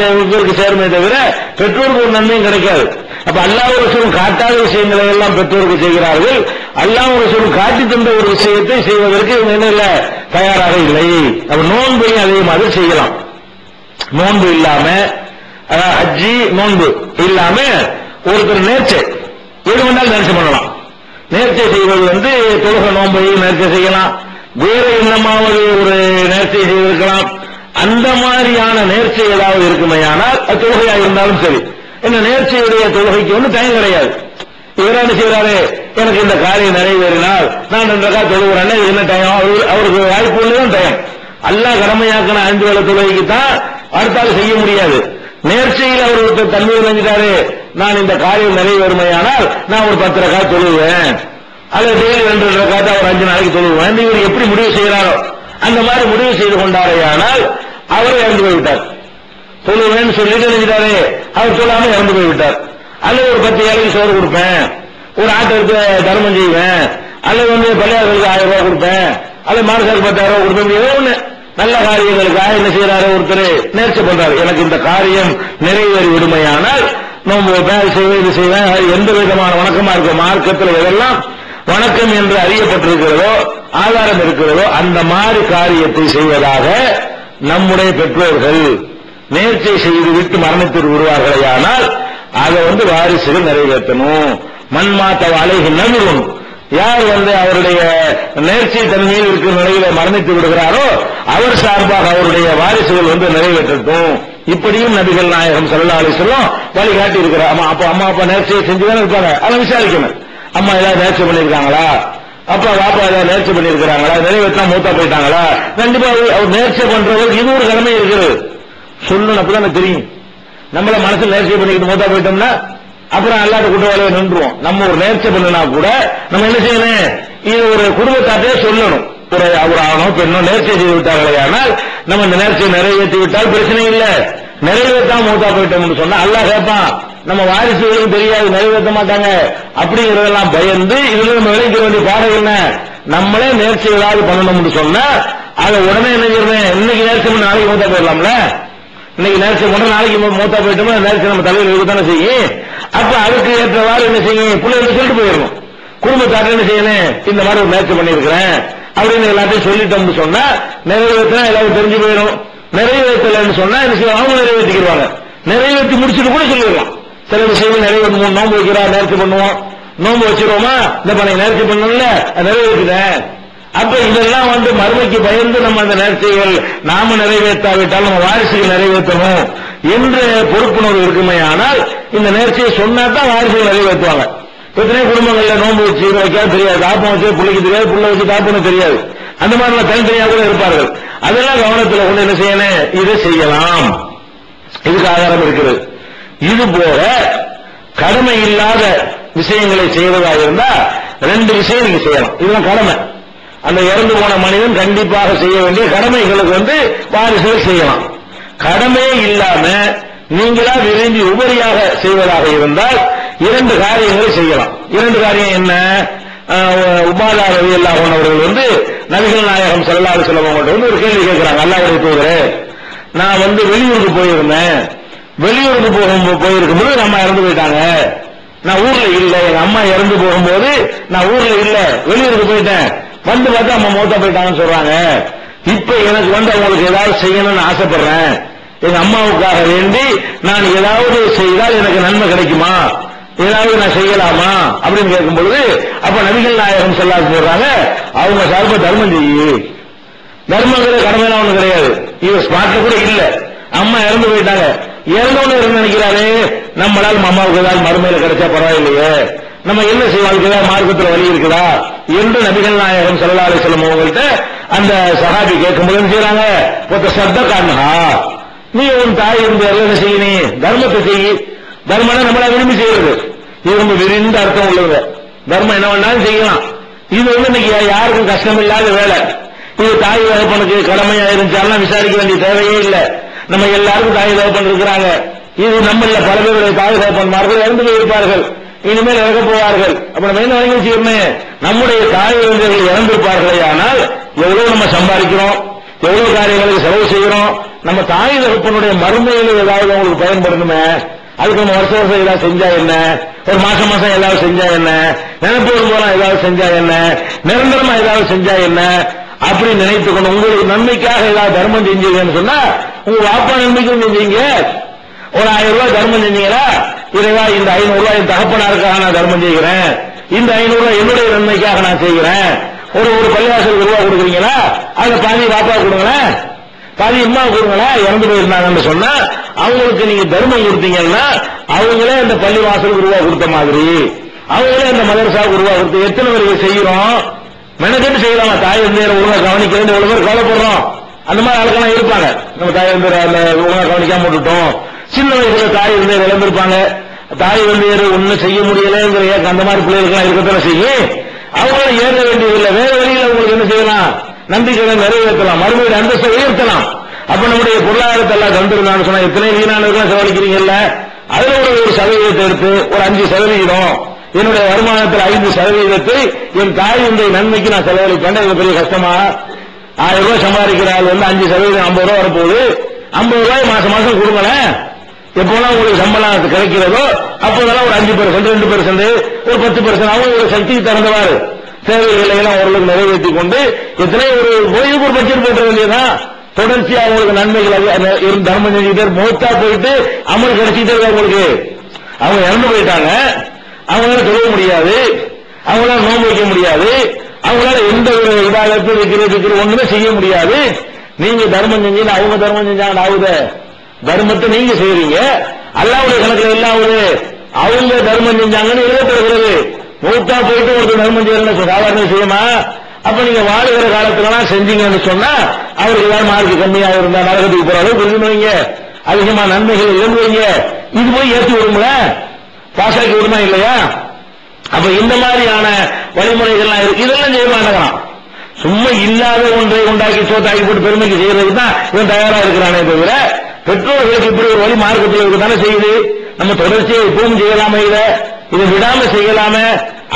சேருமே தவிர பெற்றோருக்கு ஒரு நன்மையும் கிடைக்காது. அப்ப அல்லாஹ் ரசூலும் காட்டாத விஷயங்களை எல்லாம் பெற்றோருக்கு செய்கிறார்கள். அல்லாஹ் ரசூலும் காட்டி தந்த ஒரு விஷயத்தை செய்வதற்கு இவங்க என்ன இல்ல, தயாராக இல்லை. அப்ப நோன்பையும் அதே மாதிரி செய்யலாம். நோன்பு இல்லாம ஹஜ்ஜி நோன்பு இல்லாம ஒருத்தர் நேர்ச்சை எது வேண்டாலும் நேர்ச்சை பண்ணலாம். நேர்ச்சை செய்வது தொழுகை நோன்பையும் நேர்ச்சை செய்யலாம், வேற என்னமாவது ஒரு நேர்ச்சை செய்திருக்கலாம். அந்த மாதிரியான நேர்ச்சை ஏதாவது இருக்குமையானால் அது தொழுகையா இருந்தாலும் சரி. என்ன நேர்ச்சையுடைய தொழுகைக்கு டைம் கிடையாது. இவர் என்ன செய்யறாரு, எனக்கு இந்த காரியம் நிறைவேறினால் நான் 2 ரக்காத் தொழுகிறேன், என்ன டைம், அவருக்கு வாய்ப்பு உள்ளதான் டைம். அல்லாஹ் கடமையாக்கின 5 வேளை தொழுகைக்கு தான் அடுத்தால் செய்ய முடியாது. நேர்ச்சையில் அவர் தன்மை நினைஞ்சிட்டாரு, நான் இந்த காரியம் நிறைவேறுமையானால் நான் ஒரு 10 ரக்காத் தொழுவேன், அல்லது டெய்லி 2 ரக்காத் அவர் 5 நாளைக்கு தொழுவேன். இவர் எப்படி முடிவு செய்கிறாரோ அந்த மாதிரி முடிவு செய்து கொண்டாரையானால் அவரை இறந்து போய்விட்டார். தொழுவேன்னு சொல்லிட்டு நினைச்சிட்டாரு, அவர் சொல்லாம இறந்து போய்விட்டார். அல்லது ஒரு 10 ஏழைக்கு சோறு கொடுப்பேன், ஒரு ஆட்டருக்கு தர்மம் செய்வேன், அல்லது பள்ளியாளர்களுக்கு 1000 ரூபாய் கொடுப்பேன், அல்லது மானசாருக்கு 10,000 ரூபாய் கொடுப்பேன். ஏதோ ஒண்ணு நல்ல காரியங்களுக்காக என்ன செய்யறாரு, ஒருத்தர் நேர்ச்சி பண்றாரு, எனக்கு இந்த காரியம் நிறைவேறி விடுமையானால் நோன்பு வைப்பேன், அது செய்வேன், இது செய்வேன். எந்த விதமான வணக்கமா இருக்கும், மார்க்கத்தில் எதெல்லாம் வணக்கம் என்று அறியப்பட்டிருக்கிறதோ ஆதாரம் இருக்கிறதோ அந்த மாதிரி காரியத்தை செய்வதாக நம்முடைய பெற்றோர்கள் நேர்ச்சை செய்து விட்டு மரணித்து விடுவார்களேயானால் அதை வாரிசுகள் நிறைவேற்றணும். மண்மாத்த அலைஹி நபிரும், யார் அவருடைய நேர்ச்சை தன்மையில் இருக்கிற நிலையில மரணித்து விடுகிறாரோ அவர் சார்பாக அவருடைய வாரிசுகள் நிறைவேற்றட்டும். இப்படியும் நபிகள் நாயகம் ஸல்லல்லாஹு அலைஹி வஸல்லம் வழிகாட்டி இருக்கிறார். அம்மா அப்பா நேர்ச்சியை செஞ்சுதான் இருப்பாங்க, அதை விசாரிக்கணும். அம்மா ஏதாவது நேர்ச்சி பண்ணிருக்காங்களா, அப்பா வாப்பா ஏதாவது நேர்ச்சி பண்ணிருக்கிறாங்களா, நிறைவேற்றா மூத்தா போயிட்டாங்களா. கண்டிப்பா அவர் நேர்ச்சி பண்றவர் இது ஒரு கடமை இருக்கிறது சொல்லணும். அப்பதான் தெரியும். நம்மள மனசுல நேர்ச்சி பண்ணிக்கிட்டு மூத்தா போயிட்டோம்னா அப்புறம் அல்லாத குற்றவாளியை நின்றுவோம். நம்ம ஒரு நேர்ச்சி பண்ணினா கூட நம்ம என்ன செய்யணும், இது ஒரு குடும்பத்தாட்டே சொல்லணும். ஒரு ஆணோ பெண்ணோ நேர்ச்சி செய்து விட்டார்களே ஆனால் நம்ம இந்த நேர்ச்சியை நிறைவேற்றி விட்டால் பிரச்சனை இல்லை. நிறைவேற்றாம மூத்தா போயிட்டோம்னு சொன்னா அல்லாஹ் கேட்பான், நம்ம வாரிசுகளுக்கும் தெரியாது, நிறைவேற்ற மாட்டாங்க அப்படிங்கறதெல்லாம் பயந்து இதுல நம்ம விளைவிக்க வேண்டிய பாடம் என்ன? நம்மளே நேர்ச்சி ஏதாவது பண்ணணும்னு சொன்னா அதை உடனே என்ன செய்யறேன், இன்னைக்கு நேர்ச்சி பண்ண நாளைக்கு மூத்தா போயிடலாம்ல. இன்னைக்கு நேர்ச்சி பண்ண நாளைக்கு மூத்தா போயிட்டோம்னா நேர்ச்சி நம்ம தலையில் இருக்கத்தானே செய்யும். அப்ப அதுக்கு ஏற்றவாறு என்ன செய்யும், பிள்ளைகளுக்கு சொல்லிட்டு போயிடணும். குடும்பத்தார என்ன செய்யணும், இந்த மாதிரி ஒரு நேர்ச்சி பண்ணிருக்கிறேன் அப்படின்னு எல்லாத்தையும் சொல்லிட்டோம்னு சொன்னா நிறைவேற்றினா எல்லாரும் தெரிஞ்சு போயிடும். நிறைவேற்றலன்னு சொன்னா என்ன செய்யும், அவங்க நிறைவேற்றிக்கிறாங்க. நிறைவேற்றி முடிச்சுட்டு கூட சொல்லிடலாம். சில விஷயங்கள் நிறைவேற்ற நோன்பு வைக்கிறா, நேர்ச்சி பண்ணுவோம், நோன்பு வச்சிருவோமா, இந்த பண்ண நேர்ச்சி பண்ணல நிறைவேற்றுறேன். அப்ப இதெல்லாம் மறுமைக்கு பயந்து நம்ம அந்த நேர்ச்சிகள் நாம நிறைவேற்றாவிட்டால் நம்ம வாரிசுகள் நிறைவேற்றணும் என்ற பொறுப்புணர்வு இருக்குமே. ஆனால் இந்த நேர்ச்சியை சொன்னா தான் வாரிசுகள் நிறைவேற்றுவாங்க. எத்தனை குடும்பங்கள்ல நோன்பு வச்சு வைக்காது தெரியாது, தாப்பம் வச்சு பிள்ளைக்கு தெரியாது, புள்ள வச்சு தாப்பணும் தெரியாது, அந்த மாதிரி தனித்தனியாக கூட இருப்பார்கள். அதெல்லாம் கவனத்தில் கொண்டு என்ன செய்யணும், இதை செய்யலாம், இதுக்கு ஆதாரம் இருக்கிறது. இது போல கடமை இல்லாத விஷயங்களை செய்வதாக இருந்தா ரெண்டு விஷயம் நீங்க செய்யலாம். இதுதான் கடமை. அந்த இறந்து போன மனிதன் கண்டிப்பாக செய்ய வேண்டிய கடமைகளுக்கு வாரிசுகள் செய்யலாம். கடமையே இல்லாம நீங்களா விரும்பி உபரியாக செய்வதாக இருந்தால் இரண்டு காரியங்களை செய்யலாம். இரண்டு காரியம் என்ன? உபாதா ரலியல்லாஹு அன்ஹு அவர்கள் நபிகள் நாயகம் ஸல்லல்லாஹு அலைஹி வஸல்லம் ஒரு கேள்வி கேட்கிறாங்க. அல்லாஹ்வுடைய தூதரே, நான் வெளியூருக்கு போயிருந்தேன், வெளியூருக்கு போயிருக்கும்போது எங்க அம்மா இறந்து போயிட்டாங்க, நான் ஊர்ல இல்ல, எங்க அம்மா இறந்து போகும்போது நான் ஊர்ல இல்ல, வெளியூருக்கு போயிட்டேன், பார்த்தா அம்மா மூத்தா போயிட்டாங்கன்னு சொல்றாங்க. இப்ப எனக்கு அவங்களுக்கு ஏதாவது செய்யணும்னு ஆசைப்படுறேன், எங்க அம்மாவுக்காக வேண்டி நான் ஏதாவது செய்தால் எனக்கு நன்மை கிடைக்குமா, ஏதாவது நான் செய்யலாமா அப்படின்னு கேட்கும் பொழுது அப்ப நபிகள் நாயகம் ஸல்லல்லாஹு சொல்றாங்க, அவங்க சார்பா தர்மம் செய்யு. தர்மங்கிற கடமைலாம் ஒண்ணு கிடையாது, இது ஸ்மார்ட்ல கூட இல்ல. அம்மா இறந்து போயிட்டாங்க, இறந்தவனு நினைக்கிறாரு நம்மளால் அம்மாவுக்கு ஏதாவது மறுமையில கிடைச்சா பரவாயில்லையே, நம்ம என்ன செய்வாங்க, மார்க்கத்தில் வழி இருக்குதா என்று நபிகள் நாயகம் ஸல்லல்லாஹு அலைஹி வஸல்லம் அவங்கள்ட்ட அந்த சஹாபி கேட்கும்போது என்ன செய்யறாங்க, சத்தக்காரனா நீ உன் தாய் இருந்து என்ன செய்யணும், தர்மத்தை செய்யி. தர்மம் நம்மளா விரும்பி செய்யறது, இது ரொம்ப விரிந்த அர்த்தம் உள்ளது. தர்மம் என்ன வேணாலும் செய்யலாம். இது இன்னைக்கு யாருக்கும் கஷ்டம் இல்லாத வேலை. இது தாய் தகப்பனுக்கு கடமையா இருந்துச்சாலும் விசாரிக்க வேண்டிய தேவையே இல்லை. நம்ம எல்லாருக்கும் தாய் தகப்பன் இருக்கிறாங்க. இது நம்மள பல பேருடைய தாய் தகப்பன்மார்கள் இறந்து போயிருப்பார்கள், இனிமேல் இறக்க போவார்கள். அப்ப நம்ம என்ன வழங்கி செய்யணும், நம்முடைய தாய் தந்தையர்கள் இறந்திருப்பார்களே, ஆனால் எவ்வளவு நம்ம சம்பாதிக்கிறோம், எவ்வளவு காரியங்களுக்கு செலவு செய்கிறோம், நம்ம தாய் தகப்பனுடைய மறுமையில் ஏதாவது அவங்களுக்கு பயன்படணுமே, அதுக்கு நம்ம வருஷம் ஏதாவது செஞ்சா என்ன, ஒரு மாசம் ஏதாவது செஞ்சா என்ன, நினைப்பு வரும்போது ஏதாவது செஞ்சா என்ன, நிரந்தரமா ஏதாவது செஞ்சா என்ன, அப்படி நினைத்துக் கொண்டு உங்களுக்கு நன்மைக்காக ஏதாவது தர்மம் செஞ்சீங்கன்னு சொன்னா உங்க வாப்பா நன்மைக்கும் செஞ்சீங்க. ஒரு 1000 ரூபாய் தர்மம் செஞ்சீங்களா, இறைவா இந்த 500 ரூபாய் என் தகப்பனாருக்காக நான் தர்மம் செய்கிறேன், இந்த 500 ரூபாய் என்னுடைய நன்மைக்காக நான் செய்கிறேன். ஒரு பள்ளிவாசலுக்கு ரூபாய் கொடுக்குறீங்களா, அதுல பாதி வாப்பா கொடுங்களேன், பாதி அம்மா கொடுங்களேன், இறந்து போயிருந்தாங்கன்னு சொன்னா அவங்களுக்கு நீங்க தர்மம் கொடுத்தீங்கன்னா அவங்களே அந்த பள்ளிவாசலுக்கு ரூபாய் கொடுத்த மாதிரி, அவங்களே அந்த மதரசாவுக்கு ரூபாய் கொடுத்து எத்தனை பேருக்கு செய்யறோம், மெனக்கெட்டு செய்யலாமா? தாய் வந்து ஒழுங்கா கவனிக்கிறது எவ்வளவு பேர் கவலைப்படுறோம். அந்த மாதிரி ஆளுக்கெல்லாம் இருப்பாங்க, நம்ம தாய் வந்து ஒழுங்கா கவனிக்காம விட்டுட்டோம், சின்ன வயசுல தாய் வந்து இழந்திருப்பாங்க, தாய் வந்து ஒன்னும் செய்ய முடியலங்கிற அந்த மாதிரி பிள்ளைகளுக்கெல்லாம் இருக்கத்தான செய்யும். அவங்களும் ஏற்க வேண்டியதில்லை, வேற வழியில் அவங்களுக்கு என்ன செய்யலாம், நம்பிக்கைகளை நிறைவேற்றலாம், மறுபடியும் அந்தஸ்தை உயர்த்தலாம். அப்ப நம்முடைய பொருளாதாரத்தை எல்லாம் தந்திருந்தான்னு சொன்னா எத்தனை வீணானவர்கள் செலவழிக்கிறீங்கல்ல, அதுல ஒரு சதவீதத்தை எடுத்து ஒரு 5% என்னுடைய வருமானத்தில் 5% என் தாய் இந்த நன்மைக்கு நான் செலவழிப்பேன். இது பெரிய கஷ்டமா? 1000 ரூபாய் சம்பாதிக்கிற ஆள் 5% 50 ரூபாய் வரப்போகுது, 50 ரூபாய் மாசம் கொடுங்களேன். எப்போலாம் உங்களுக்கு சம்பளம் கிடைக்கிறதோ அப்போதெல்லாம் ஒரு 5%, 2%, ஒரு 10% அவங்க சக்திக்கு தகுந்தவாறு தேவைகளை எல்லாம் ஓரளவுக்கு நிறைவேற்றி கொண்டு எத்தனை ஒரு ஓய்வுக்கு ஒரு பட்ஜெட் போட்ட வேண்டியதான். தொடர்ச்சியா அவங்களுக்கு நன்மைகள் தர்மம் செஞ்சுக்கிட்டே மோத்தா போயிட்டு அமல் கிடைச்சிட்டே இருக்க. அவங்களுக்கு அவங்க இறந்து போயிட்டாங்க, அவங்களால தொழ முடியாது, அவங்களால நோன்பு வைக்க முடியாது, அவங்களால எந்த ஒரு இதாகத்து வைக்கிறது ஒண்ணுமே செய்ய முடியாது. நீங்க தர்மம் செஞ்சீங்க, அவங்க தர்மம் செஞ்சாங்க, ஆகுது தர்மத்தை நீங்க செய்றீங்க, அல்லாஹ்வுடைய கணக்குல இல்லாவது அவங்க தர்மம் செஞ்சாங்கன்னு எழுதப்படுகிறது. மூத்தா போயிட்டு ஒரு தர்மம் செய்யறேன்னு சாதாரண விஷயமா? அப்ப நீங்க வாழுகிற காலத்துலாம் செஞ்சீங்கன்னு சொன்னா அவருக்கு ஏதாவது மார்க்கு கம்மியா இருந்தா நரகத்துக்கு போற அளவுக்கு விரும்புவீங்க, அதிகமா நன்மைகள் விரும்புவீங்க. இது போய் ஏற்றி விடுங்கள, பாசாக்கி விடுமா இல்லையா? அப்ப இந்த மாதிரியான வழிமுறைகள்லாம் இருக்கு. இதெல்லாம் செய்ய மாட்டேங்கிறான். சும்மா இல்லாத ஒன்றை உண்டாக்கி சோத்தாக்கி போட்டு பெருமைக்கு செய்யறதுக்கு தான் இவன் தயாரா இருக்கிறானே தவிர பெற்றோர்களுக்கு இப்படி ஒரு வழி மார்க்கத்தில் தானே செய்யுது. நம்ம தொடர்ச்சியை இப்பவும் செய்யலாமே, இதை விடாம செய்யலாமே.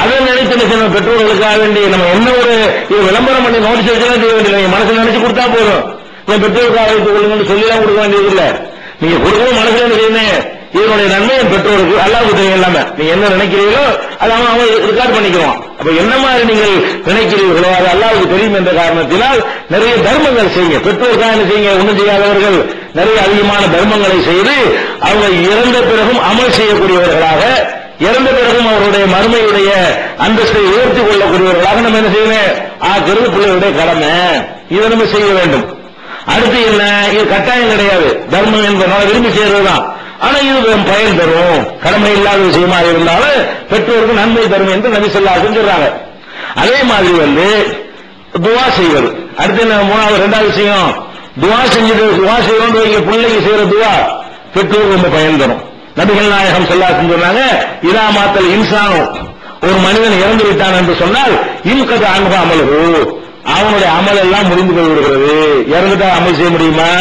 அதை நினைத்து பெற்றோர்களுக்காக வேண்டி நம்ம என்ன ஒரு விளம்பரம் பண்ணி நோட்டீஸ் வச்சுலாம் செய்ய வேண்டியது. மனசுல நினைச்சு கொடுத்தா போதும். என் பெற்றோருக்காக வைத்துக் கொள்ளுங்கன்னு சொல்லிலாம் கொடுக்க வேண்டியது இல்ல. நீங்க கொடுக்கவும் மனசுல என்ன செய்யணும், இதனுடைய நன்மை என் பெற்றோருக்கு அல்லாஹ்வுக்கு தெரியும். இல்லாம நீங்க என்ன நினைக்கிறீங்களோ அதை அவன் ரெக்கார்ட் பண்ணிக்குவான். அப்ப என்ன மாதிரி நீங்கள் நினைக்கிறீர்களோ அது அல்லாஹ்வுக்கு தெரியும் என்ற காரணத்தினால் நிறைய தர்மங்கள் செய்யுங்க. பெற்றோருக்காக என்ன செய்யுங்க, ஒன்றும் செய்யாதவர்கள் நிறைய அதிகமான தர்மங்களை செய்து அவங்க இறந்த பிறகும் அமல் செய்யக்கூடியவர்களாக, இறந்த பிறகும் அவருடைய மறுமையுடைய அந்தஸ்தை உயர்த்திக் கொள்ளக்கூடியவர்களாக நம்ம என்ன செய்யணும், ஆக்கிறது பிள்ளையுடைய கடமை. இதை நம்ம செய்ய வேண்டும். அடுத்து என்ன, இது கட்டாயம் கிடையாது, தர்மம் என்பதனால விரும்பி செய்யறதுதான். ஆனா இது பயன் தரும், கடமை இல்லாத விஷயமா இருந்தாலும் பெற்றோருக்கு நன்மை தரும் என்று நபி ஸல்லல்லாஹு அலைஹி வஸல்லம் சொல்றாங்க. அதே மாதிரி துஆ செய்வது. அடுத்து என்ன, ரெண்டாவது விஷயம், துஆ செஞ்சுட்டு துஆ செய்யணும். பிள்ளைக்கு செய்யற துஆ பெற்றோருக்கு ரொம்ப பயன் தரும். நபிகள் நாயகம் ஸல்லல்லாஹு அலைஹி வஸல்லம் சொன்னாங்க, இதா மாத்தல் இன்சானு, ஒரு மனிதன் இறந்து விட்டான் என்று சொன்னால் இன்கத அன்ஹு அமலுஹு, அவனுடைய அமல் எல்லாம் முடிந்து போய் விடுகிறது. இறந்துட்டா அமல் செய்ய முடியுமா?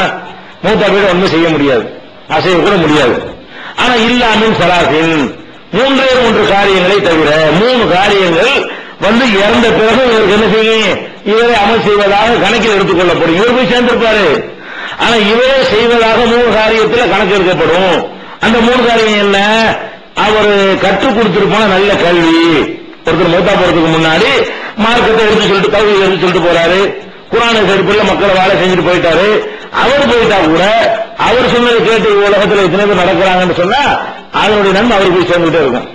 மூத்தா போய் ஒன்றும் செய்ய முடியாது, அசைய கூட முடியாது. ஆனா இல்லாமின் சலாசின், 3 காரியங்களை தவிர 3 காரியங்கள் இறந்த பிறகு இவருக்கு என்ன செய்யும், இவரை அமல் செய்வதாக கணக்கில் எடுத்துக் கொள்ளப்படும். இவர் போய் சேர்ந்திருப்பாரு, ஆனா இவரே செய்வதாக 3 காரியத்தில் கணக்கு எடுக்கப்படும். அந்த 3 காரியம் என்ன, அவர் கற்றுக் கொடுத்திருப்பான நல்ல கல்வி. ஒருத்தர் மூத்தா போறதுக்கு முன்னாடி மார்க்கத்தை எடுத்து சொல்லிட்டு கல்வி எடுத்து சொல்லிட்டு போறாரு, குர்ஆனை படிப்புல மக்களை வாழ செஞ்சுட்டு போயிட்டாரு. அவர் போயிட்டா கூட அவர் சொன்னதை கேட்டு உலகத்தில் எத்தனை பேர் நடக்கிறாங்கன்னு சொன்னா அதனுடைய நன்மை அவர் போய் சேர்ந்துட்டே இருக்கும்.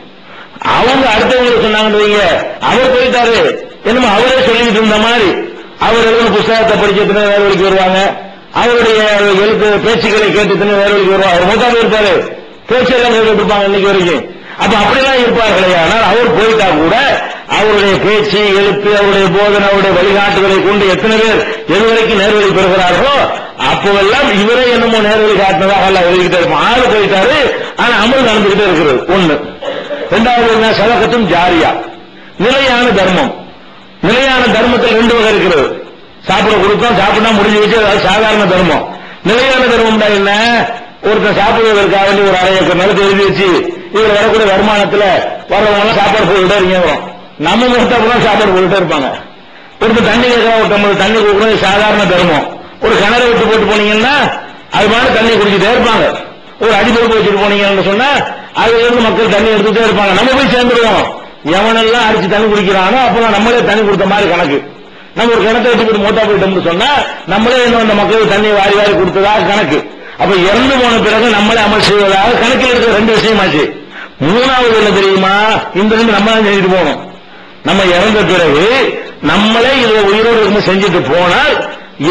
அவங்க அடுத்தவங்களுக்கு சொன்னாங்கன்னு வைங்க, அவர் போயிட்டாரு என்னமோ அவரே சொல்லிட்டு இருந்த மாதிரி அவர் எழுதின புத்தகத்தை படிச்சு எத்தனை வேற வழிக்கு வருவாங்க, அவருடைய எழுத்து பேச்சுக்களை கேட்டு எத்தனை வேற வழிக்கு வருவாங்க. அவர் மூத்தா போயிருப்பாரு, பேச்செல்லாம் கேட்டு இருப்பாங்க இன்னைக்கு வரைக்கும். அப்ப அப்படிலாம் இருப்பார்களே, ஆனால் அவர் போயிட்டா கூட அவருடைய பேச்சு, எழுத்து, அவருடைய போதனை, அவருடைய வழிகாட்டுகளை கொண்டு எத்தனை பேர் எதுவரைக்கும் நேர்வழி பெறுகிறார்களோ அப்போவெல்லாம் இவரே என்னமோ நேர்வழி காட்டினதாக எல்லாம் எழுதிக்கிட்டே இருப்போம். ஆளு போயிட்டாரு, ஆனா அமல் நடந்துகிட்டே இருக்கிறது ஒண்ணு. இரண்டாவது என்ன, சதகத்தும் ஜாரியா, நிலையான தர்மம். நிலையான தர்மத்தில் 2 வகை இருக்கிறது. சாப்பிட கொடுத்தோம், சாப்பிட்டா முடிஞ்சு வச்சு, அதாவது சாதாரண தர்மம். நிலையான தர்மம் என்ன, ஒருத்தர் சாப்பிடுவதற்காக வேண்டி ஒரு 1/2 ஏக்கர் நிலத்தை எழுதி வச்சு இதுல வரக்கூடிய வருமானத்துல வர்றவங்க சாப்பாடு போட்டுட்டே இருக்கீங்க. நம்ம முகத்தான் சாப்பாடு போட்டுட்டே இருப்பாங்க. ஒருத்தர் தண்ணி கேட்கலாம், ஒரு டம்ளர் தண்ணி கொடுக்கணும், சாதாரண தர்மம். ஒரு கிணறு விட்டு போட்டு போனீங்கன்னா அது மாதிரி தண்ணி குடிச்சுட்டே இருப்பாங்க. ஒரு அடிப்பொறுப்பு வச்சுட்டு போனீங்கன்னு சொன்னா அதுல இருந்து மக்கள் தண்ணி எடுத்துட்டே இருப்பாங்க. நம்ம போய் சேர்ந்துருவோம். எவனெல்லாம் அடிச்சு தண்ணி குடிக்கிறானோ அப்பதான் நம்மளே தண்ணி கொடுத்த மாதிரி கணக்கு. நம்ம ஒரு கிணத்தை வச்சு போட்டு மூத்தா போயிட்டோம்னு சொன்னா நம்மளே இன்னும் அந்த மக்களுக்கு தண்ணி வாரி வாரி கொடுத்ததாக கணக்கு. அப்ப இறந்து போன பிறகு நம்மளே அமல் செய்வதாக கணக்கில் இருக்கிற 2 விஷயமாச்சு. 3வது என்ன தெரியுமா, இந்த 2 நம்ம தான் செஞ்சுட்டு போகணும். நம்ம இறந்த பிறகு நம்மளே இதை உயிரோடு இருந்து செஞ்சுட்டு போனால்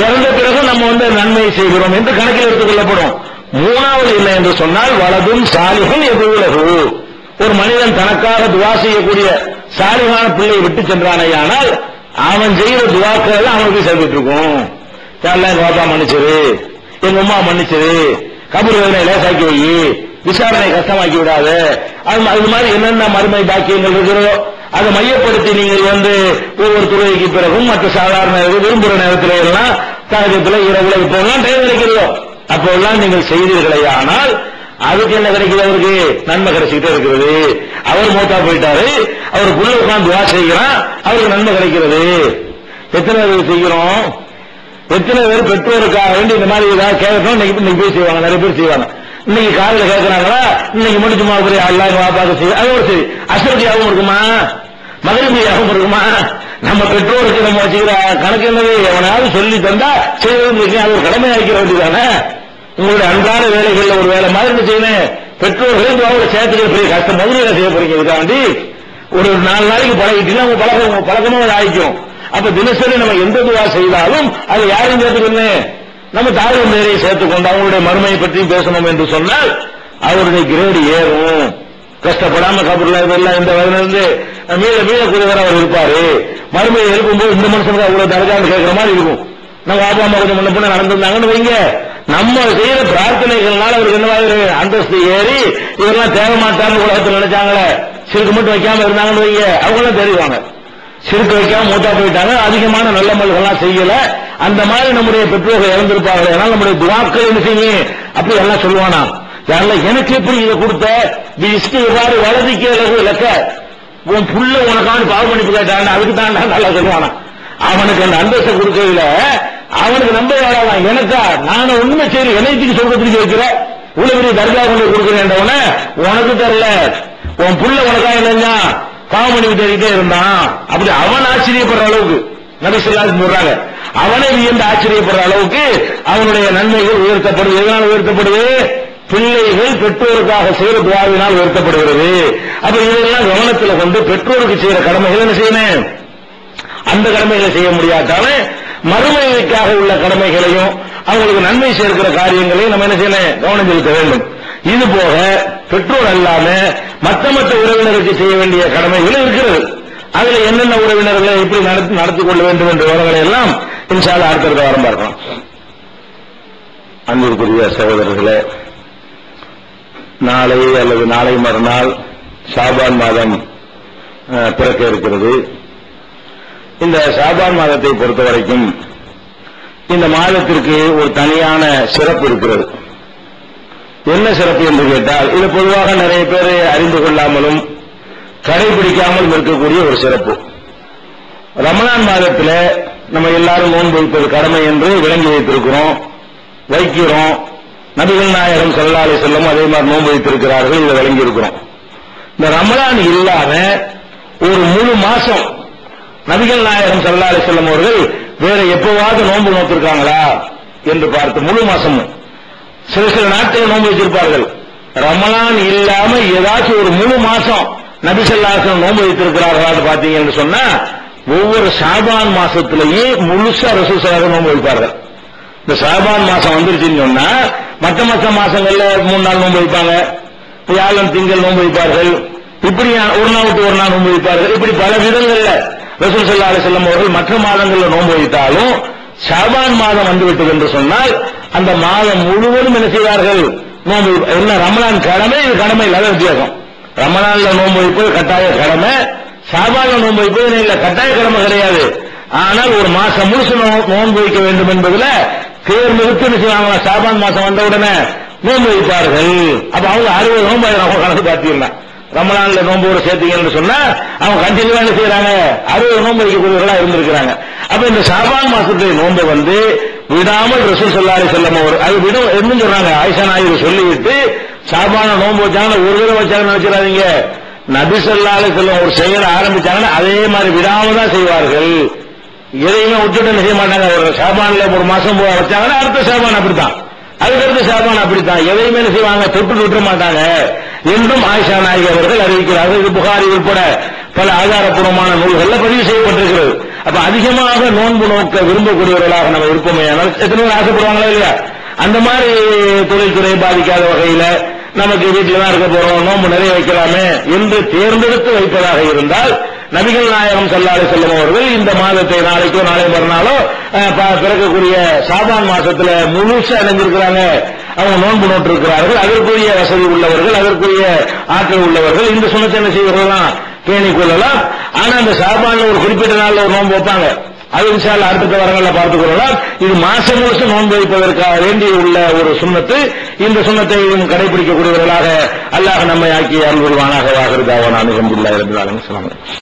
இறந்த பிறகு நம்ம நன்மை செய்கிறோம் என்று கணக்கில் எடுத்துக் கொள்ளப்படும். 3வது என்ன என்று சொன்னால் வலதும் சாலிஹும் எதுவுலகு, ஒரு மனிதன் தனக்காக துவா செய்யக்கூடிய சாலிஹான பிள்ளையை விட்டு சென்றானேயானால் அவன் செய்கிற துவாக்கள் அவனுக்கு சேர்ந்துட்டு இருக்கும். எங்க பாப்பா மன்னிச்சிரு, எங்க அம்மா மன்னிச்சிரு, கபர் வேதனை லேசாக்கி வை, விசாரணை கஷ்டமாக்கி விடாது. அது மாதிரி என்னென்ன மறுமை பாக்கியங்கள் இருக்கிறதோ அதை மையப்படுத்தி நீங்கள் ஒவ்வொரு துறைக்கு பிறகும் மற்ற சாதாரண விரும்புகிற நேரத்தில் எல்லாம் காலத்தில் இரவுல இப்பெல்லாம் டைம் கிடைக்கிறதோ அப்பெல்லாம் நீங்கள் செய்தீர்களே, ஆனால் அதுக்கு என்ன கிடைக்கிறது, அவருக்கு நன்மை கிடைச்சிக்கிட்டே இருக்கிறது. அவர் மூத்தா போயிட்டாரு, அவருக்குள்ள உட்கார்ந்து துவா செய்கிறான், அவருக்கு நன்மை கிடைக்கிறது. எத்தனை பேர் செய்கிறோம், எத்தனை பேர் பெற்றோருக்காக வேண்டி இந்த மாதிரி ஏதாவது கேட்கணும். இன்னைக்கு போய் செய்வாங்க, நிறைய பேர் செய்வாங்க. இன்னைக்கு காலையில் கேட்கிறாங்களா, இன்னைக்கு முடிச்சுமா அல்லாஹ் வாப்பாக்கு செய்ய, அது ஒரு சரி. அசரதியாகவும் இருக்குமா, மகிழ்ச்சியாகவும் இருக்குமா? நம்ம பெற்றோருக்கு நம்ம வச்சுக்கிற கணக்கு என்னது, எவனாவது சொல்லி தந்தா செய்வது, அது ஒரு கடமை ஆகிக்கிற வேண்டியதானே. உங்களுடைய அன்றாட வேலைகள்ல ஒரு வேலை மாதிரி செய்யணும். பெற்றோர்களையும் துவாவோட சேர்த்துக்கிற பெரிய கஷ்டம் முதலீடு செய்ய போறீங்க. இதுக்காண்டி ஒரு 4 நாளைக்கு பழகிட்டீங்கன்னா உங்க பழக்கமா ஆயிக்கும். அப்ப தினசரி நம்ம எந்த துவா செய்தாலும் அது யாரையும் சேர்த்துக்கணும், நம்ம தாய் நேரையை சேர்த்துக்கொண்டு அவங்களுடைய மறுமையை பற்றியும் பேசணும் என்று சொன்னால் அவருடைய கிரேடு ஏறும். கஷ்டப்படாம கபர்ல இதெல்லாம் இந்த வயதிலிருந்து மீள கூடியவர் அவர் இருப்பாரு. மறுமையை எழுப்பும்போது இந்த மனுஷனுக்கு அவ்வளவு தரஜான்னு கேட்கிற மாதிரி இருக்கும். நம்ம அப்பா அம்மா கொஞ்சம் முன்ன பின்ன நடந்திருந்தாங்கன்னு வைங்க, நம்ம செய்யற பிரார்த்தனைகள்னால அவருக்கு என்னவாக அந்தஸ்து ஏறி இவரெல்லாம் தேவை மாட்டான்னு உலகத்தில் நினைச்சாங்களே, சிறுக்கு மட்டும் வைக்காம இருந்தாங்கன்னு வைங்க, அவங்களாம் தெரிவாங்க. சிறுக்கு வைக்காம மூத்தா போயிட்டாங்க, அதிகமான நல்ல மல்கள்லாம் செய்யல, அந்த மாதிரி நம்முடைய பெற்றோர்கள் இறந்திருப்பார்கள். அதனால நம்முடைய துவாக்கள் என்ன செய்யும் அப்படி எல்லாம் சொல்லுவானா, யாரெல்லாம் எனக்கு எப்படி இதை கொடுத்த இஷ்டு எவ்வாறு வலதிக்கு இலக்க உன் புள்ள உனக்கான பாவ மன்னிப்பு கேட்டாங்க, அதுக்கு தான் நல்லா சொல்லுவானா. அவனுக்கு அந்த அந்தஸ்தை கொடுக்கறதுல அவனுக்கு நம்ப வேறாதான், எனக்கா நானும் ஒண்ணுமே செய்யல, என்னைக்கு சொல்றதுக்கு வைக்கிற இவ்வளவு பெரிய தர்கா கொண்டு கொடுக்கிறேன், உனக்கு தெரியல, உன் புள்ள உனக்காக இல்லையா பாவ மன்னிப்பு தேடிட்டே இருந்தான். அப்படி அவன் ஆச்சரியப்படுற அளவுக்கு நபி ஸல்லல்லாஹு அலைஹி வஸல்லம் சொல்றாங்க, அவனை வியந்து ஆச்சரியப்படுற அளவுக்கு அவனுடைய நன்மைகள் உயர்த்தப்படுது. எதனால் உயர்த்தப்படுது? பிள்ளைகள் பெற்றோருக்காக செய்கிற துஆவினால் உயர்த்தப்படுகிறது. அப்ப இதெல்லாம் கவனத்தில் கொண்டு பெற்றோருக்கு செய்கிற கடமைகள் என்ன செய்யணும், அந்த கடமைகளை செய்ய முடியாட்டாலும் மறுமைக்காக உள்ள கடமைகளையும் அவங்களுக்கு நன்மை சேர்க்கிற காரியங்களையும் நம்ம என்ன செய்யணும், கவனம் செலுத்த வேண்டும். இது போக பெற்றோர் அல்லாம மற்ற உறவினருக்கு செய்ய வேண்டிய கடமைகள் இருக்கிறது. அதுல என்னென்ன உறவினர்களை எப்படி நடத்திக் கொள்ள வேண்டும் என்ற விவரங்களை எல்லாம் இன்ஷா அல்லாஹ் அடுத்த வாரம் பார்க்கலாம். அன்பிற்குரிய சகோதரர்களே, நாளை அல்லது நாளை மறுநாள் ஷாபான் மாதம் பிறக்க இருக்கிறது. இந்த ஷாபான் மாதத்தை பொறுத்த வரைக்கும் இந்த மாதத்திற்கு ஒரு தனியான சிறப்பு இருக்கிறது. என்ன சிறப்பு என்று கேட்டால், இது பொதுவாக நிறைய பேர் அறிந்து கொள்ளாமலும் கடைபிடிக்காமலும் இருக்கக்கூடிய ஒரு சிறப்பு. ரமலான் மாதத்தில் நம்ம எல்லாரும் நோன்பு வைப்பது கடமை என்று விளங்கி வைத்திருக்கிறோம், வைக்கிறோம். நபிகள் நாயகம் ஸல்லல்லாஹு அலைஹி வஸல்லம் அதே மாதிரி நோன்பு வைத்திருக்கிறார்கள், இதை விளங்கி இருக்கிறோம். இந்த ரமலான் இல்லாம ஒரு முழு மாசம் நபிகள் நாயகம் ஸல்லல்லாஹு அலைஹி வஸல்லம் அவர்கள் வேற எப்பவாவது நோன்பு நோத்திருக்காங்களா என்று பார்த்து முழு மாசமும் சில நாட்கள் நோன்பு வச்சிருப்பார்கள். ரமலான் இல்லாம ஏதாச்சும் ஒரு முழு மாசம் நபி ஸல்லல்லாஹு அலைஹி வஸல்லம் நோன்பு வைத்திருக்கிறார்களா பாத்தீங்கன்னு சொன்னா, ஒவ்வொரு ஷாபான் மாசத்திலேயே முழுசா ரசூல் ஸல்லல்லாஹு அலைஹி வஸல்லம் நோன்பு வைப்பார்கள். இந்த ஷாபான் மாசம் வந்துருச்சுன்னு சொன்னா மற்ற மாசங்கள்ல 3 நாள் நோன்பு வைப்பாங்க, வியாழன் திங்கள் நோன்பு வைப்பார்கள், இப்படி ஒரு நாள் விட்டு ஒரு நாள் நோன்பு வைப்பார்கள். இப்படி பல விதங்கள்ல ரசூல் ஸல்லல்லாஹு அலைஹி வஸல்லம் அவர்கள் மற்ற மாதங்கள்ல நோன்பு வைத்தாலும் ஷாபான் மாதம் வந்துவிட்டது என்று சொன்னால் அந்த மாதம் முழுவதும் என்ன செய்வார்கள், நோன்பு. என்ன ரமலான் கடமை, இது கடமை இல்லாத வித்தியாசம். ரமலான்ல நோன்பு வைப்பது கட்டாய கடமை, ஷாபான்ல நோன்பு வைப்பது இல்ல கட்டாய கடமை கிடையாது. ஆனால் ஒரு மாசம் முழுசு நோன்பு வைக்க வேண்டும் என்பதுல தேர்ந்தெடுத்து என்ன செய்வாங்க, ஷாபான் மாசம் வந்த உடனே நோன்பு வைப்பார்கள். அப்ப அவங்க 60 நோன்பு அவங்க கணக்கு பார்த்தீங்கன்னா ரமலான்ல நோன்போடு சேர்த்தீங்கன்னு சொன்னா அவங்க கண்டினியூவா என்ன செய்யறாங்க, 60 நோன்பு வைக்கக்கூடியவர்களா இருந்திருக்கிறாங்க. அப்ப இந்த ஷாபான் மாசத்துடைய நோன்பை விடாமல் ரசூல் ஸல்லல்லாஹு அலைஹி வஸல்லம் அவர் அது விடும் என்ன சொல்றாங்க, ஆயிஷா நாயகி சொல்லிவிட்டு ஷாபான நோன்பு வச்சாங்கன்னா ஒரு தடவை வச்சாங்கன்னு நினைச்சிடாதீங்க, நபி ஸல்லல்லாஹு அலைஹி வஸல்லம் ஒரு செயலை ஆரம்பிச்சாங்கன்னா அதே மாதிரி விடாம தான் செய்வார்கள். எதையுமே விட்டுட்டு செய்ய மாட்டாங்க. ஒரு ஷாபான்ல ஒரு மாசம் வச்சாங்கன்னா அடுத்த ஷாபான் அப்படித்தான், அதுக்கடுத்து ஷாபான் அப்படித்தான், எதையுமே செய்வாங்க தொட்டு விட்டுற மாட்டாங்க என்றும் ஆயிஷா நாயகி அவர்கள் அறிவிக்கிறார்கள். இது புகாரி உட்பட பல ஆதாரப்பூர்வமான நூல்கள்ல பதிவு செய்யப்பட்டிருக்கிறது. அப்ப அதிகமாக நோன்பு நோக்க விரும்பக்கூடியவர்களாக நம்ம இருப்போமே, எத்தனை பேர் ஆசைப்படுவாங்களா இல்லையா? அந்த மாதிரி தொழில்துறை பாதிக்காத வகையில நமக்கு வீட்டில் தான் இருக்க போறோம், நோன்பு நிறைய வைக்கலாமே என்று தேர்ந்தெடுத்து வைப்பதாக இருந்தால் நபிகள் நாயகம் ஸல்லல்லாஹு அலைஹி வஸல்லம் அவர்கள் இந்த மாதத்தை நாளைக்கோ நாளை மறுநாளோ பிறக்கக்கூடிய ஷாபான் மாசத்துல முழுசா இணைஞ்சிருக்கிறாங்க, அவங்க நோன்பு நோட்டு இருக்கிறார்கள். அதற்குரிய வசதி உள்ளவர்கள், அதற்குரிய ஆற்றல் உள்ளவர்கள் இந்த சுண்ணத்தை என்ன செய்யலாம், பேணிக் கொள்ளலாம். ஆனா அந்த ஷாபான்ல ஒரு குறிப்பிட்ட நாள்ல ஒரு நோன்பு வைப்பாங்க, அது இன்ஷா அல்லாஹ் அடுத்த வாரங்கள்ல பார்த்துக் கொள்ளலாம். இது மாசம் முழுசும் நோன்பு வைப்பதற்காக வேண்டி உள்ள ஒரு சுண்ணத்து. இந்த சுண்ணத்தையும் கடைபிடிக்கக்கூடியவர்களாக அல்லாஹ் நம்மை ஆக்கி அருள் புரிவானாக. வாஹிரு தாவானா அல்ஹம்துலில்லாஹி ரப்பில் ஆலமீன்.